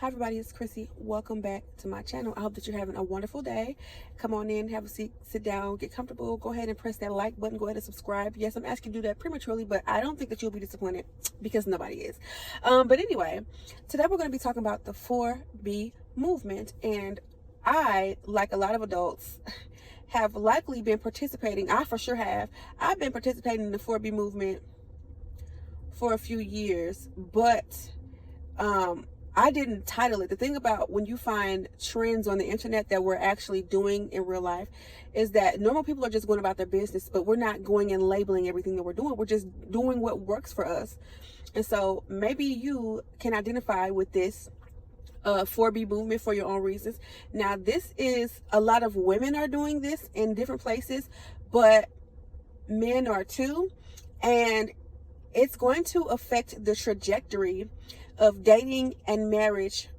Hi everybody, it's Chrissy. Welcome back to my channel. I hope that you're having a wonderful day. Come on in, have a seat, sit down, get comfortable. Go ahead and press that like button. Go ahead and subscribe. Yes, I'm asking you to do that prematurely, but I don't think that you'll be disappointed because nobody is. But anyway, today we're going to be talking about the 4B movement. And I, like a lot of adults, have likely been participating. I for sure have. I've been participating in the 4B movement for a few years, but I didn't title it. The thing about when you find trends on the internet that we're actually doing in real life is that normal people are just going about their business, but we're not going and labeling everything that we're doing. We're just doing what works for us. And so maybe you can identify with this 4B movement for your own reasons. Now, this is a lot of women are doing this in different places, but men are too. And it's going to affect the trajectory of dating and marriage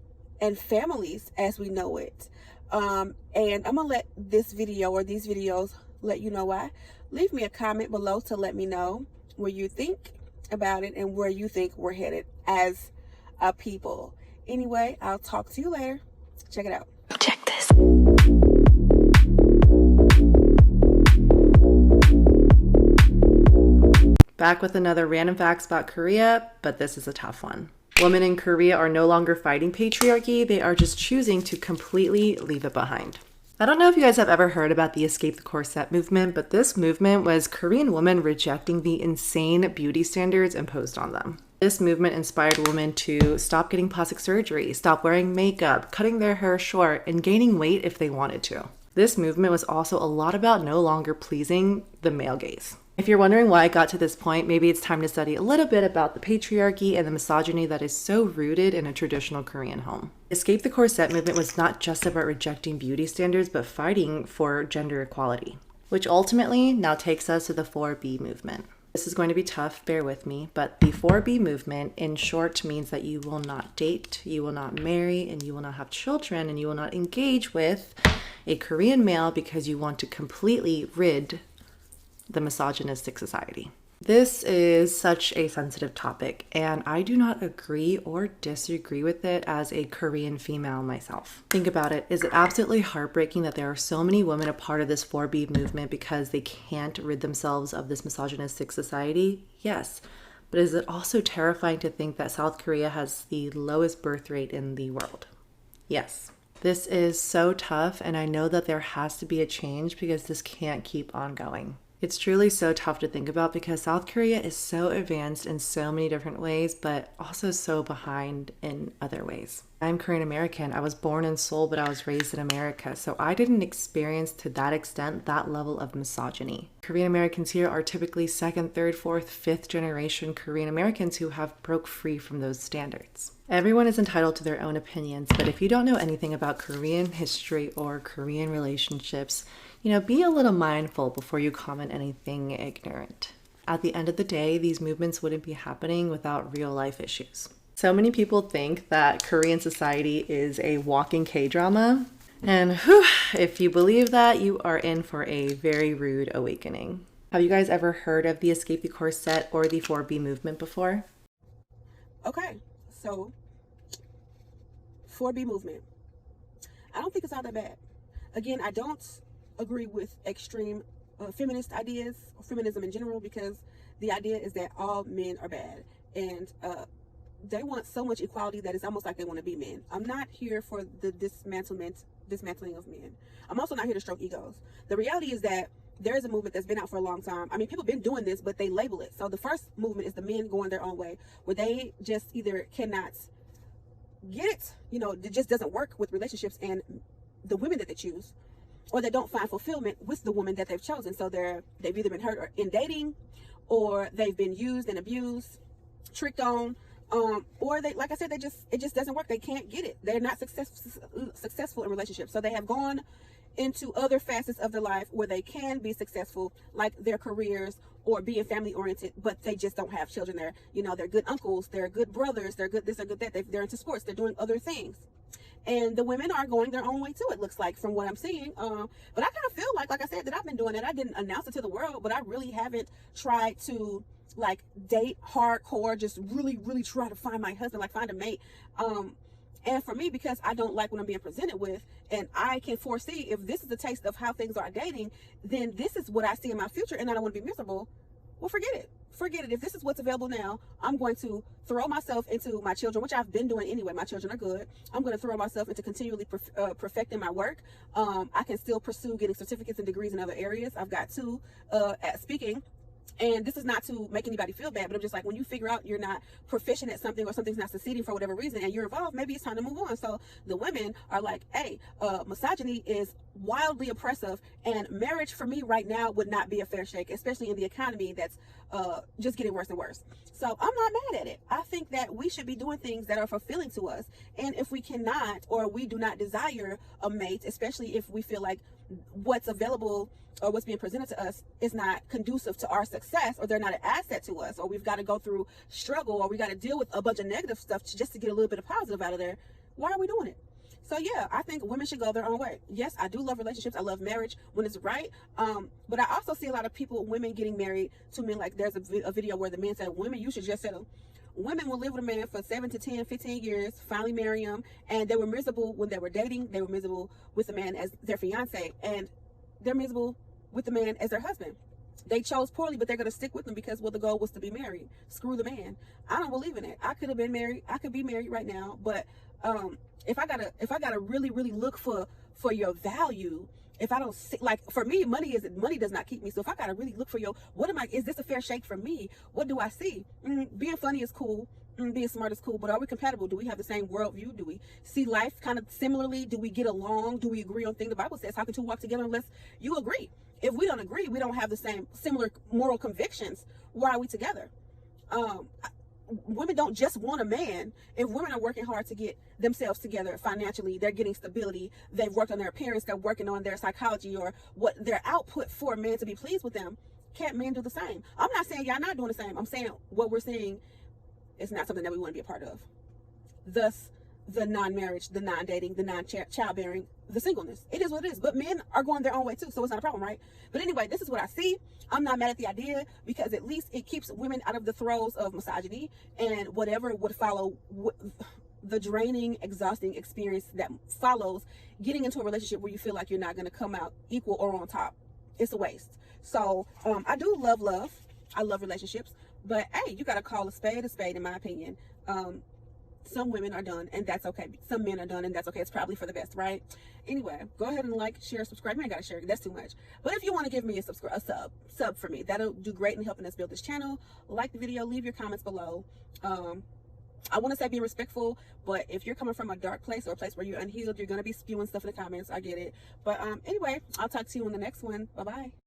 and families as we know it. And I'm gonna let this video or these videos let you know why. Leave me a comment below to let me know what you think about it and where you think we're headed as a people. Anyway, I'll talk to you later. Check it out. Check this. Back with another random facts about Korea, but this is a tough one. Women in Korea are no longer fighting patriarchy, they are just choosing to completely leave it behind. I don't know if you guys have ever heard about the Escape the Corset movement, but this movement was Korean women rejecting the insane beauty standards imposed on them. This movement inspired women to stop getting plastic surgery, stop wearing makeup, cutting their hair short, and gaining weight if they wanted to. This movement was also a lot about no longer pleasing the male gaze. If you're wondering why I got to this point, maybe it's time to study a little bit about the patriarchy and the misogyny that is so rooted in a traditional Korean home. Escape the Corset movement was not just about rejecting beauty standards, but fighting for gender equality, which ultimately now takes us to the 4B movement. This is going to be tough, bear with me, but the 4B movement in short means that you will not date, you will not marry, and you will not have children, and you will not engage with a Korean male because you want to completely rid the misogynistic society. This is such a sensitive topic, and I do not agree or disagree with it as a Korean female myself. Think about it. Is it absolutely heartbreaking that there are so many women a part of this 4B movement because they can't rid themselves of this misogynistic society? Yes. But is it also terrifying to think that South Korea has the lowest birth rate in the world? Yes. This is so tough, and I know that there has to be a change because this can't keep on going. It's truly so tough to think about because South Korea is so advanced in so many different ways, but also so behind in other ways. I'm Korean American. I was born in Seoul, but I was raised in America, so I didn't experience to that extent that level of misogyny. Korean Americans here are typically second, third, fourth, fifth generation Korean Americans who have broke free from those standards. Everyone is entitled to their own opinions, but if you don't know anything about Korean history or Korean relationships, be a little mindful before you comment anything ignorant. At the end of the day, these movements wouldn't be happening without real life issues. So many people think that Korean society is a walking K-drama, and if you believe that, you are in for a very rude awakening. Have you guys ever heard of the Escape the Corset or the 4B movement before? Okay, so 4B movement. I don't think it's all that bad. Again, I don't agree with extreme feminist ideas or feminism in general, because the idea is that all men are bad and they want so much equality that it's almost like they want to be men. I'm not here for the dismantling of men. I'm also not here to stroke egos. The reality is that there is a movement that's been out for a long time. I mean, people have been doing this, but they label it. So the first movement is the men going their own way, where they just either cannot get it, it just doesn't work with relationships and the women that they choose, or they don't find fulfillment with the woman that they've chosen. So they've either been hurt in dating, or they've been used and abused, tricked on, or they, like I said, it just doesn't work. They can't get it. They're not successful in relationships. So they have gone into other facets of their life where they can be successful, like their careers or being family oriented, but they just don't have children. They're good uncles, they're good brothers, they're good this, they're good that. They're into sports, they're doing other things. And the women are going their own way too, it looks like, from what I'm seeing. But I kind of feel like I said, that I've been doing it. I didn't announce it to the world, but I really haven't tried to date hardcore, just really try to find my husband, find a mate. And for me, because I don't like what I'm being presented with, and I can foresee if this is a taste of how things are dating, then this is what I see in my future, and I don't want to be miserable. Well, forget it. Forget it. If this is what's available now, I'm going to throw myself into my children, which I've been doing anyway. My children are good. I'm going to throw myself into continually perfecting my work. I can still pursue getting certificates and degrees in other areas. I've got 2 at speaking. And this is not to make anybody feel bad, but I'm just like, when you figure out you're not proficient at something, or something's not succeeding for whatever reason, and you're involved, maybe it's time to move on. So the women are like, hey, misogyny is wildly oppressive, and marriage for me right now would not be a fair shake, especially in the economy that's just getting worse and worse. So I'm not mad at it. I think that we should be doing things that are fulfilling to us. And if we cannot, or we do not desire a mate, especially if we feel like what's available or what's being presented to us is not conducive to our success, or they're not an asset to us, or we've got to go through struggle, or we got to deal with a bunch of negative stuff just to get a little bit of positive out of there, why are we doing it? So yeah, I think women should go their own way. Yes, I do love relationships. I love marriage when it's right. But I also see a lot of women getting married to men. Like there's a video where the man said, women, you should just settle. Women will live with a man for 7 to 10, 15 years, finally marry him. And they were miserable when they were dating. They were miserable with the man as their fiance. And they're miserable with the man as their husband. They chose poorly, but they're going to stick with them because, well, the goal was to be married. Screw the man. I don't believe in it. I could have been married. I could be married right now. But if I gotta really, really look for your value, if I don't see, like, for me, money does not keep me. So if I gotta really look for is this a fair shake for me? What do I see? Being funny is cool. Being smart is cool, but are we compatible? Do we have the same worldview? Do we see life kind of similarly? Do we get along? Do we agree on things? The Bible says, how can 2 walk together unless you agree? If we don't agree, we don't have the similar moral convictions, why are we together? Women don't just want a man. If women are working hard to get themselves together financially, they're getting stability, they've worked on their appearance, they're working on their psychology, or what their output for a man to be pleased with them, can't men do the same? I'm not saying y'all not doing the same. I'm saying what we're seeing is not something that we want to be a part of. Thus, the non-marriage, the non-dating, the non-childbearing, the singleness. It is what it is. But men are going their own way too, so it's not a problem, right? But anyway, this is what I see. I'm not mad at the idea, because at least it keeps women out of the throes of misogyny and whatever would follow, the draining, exhausting experience that follows getting into a relationship where you feel like you're not going to come out equal or on top. It's a waste. So I do love. I love relationships, but hey, you got to call a spade in my opinion. Some women are done, and that's okay. Some men are done, and that's okay. It's probably for the best, right? Anyway, go ahead and like, share, subscribe. You ain't gotta share it. That's too much. But if you want to give me a sub for me, that'll do great in helping us build this channel. Like the video, leave your comments below. I want to say be respectful, but if you're coming from a dark place or a place where you're unhealed, you're gonna be spewing stuff in the comments. I get it. But anyway, I'll talk to you on the next one. Bye bye.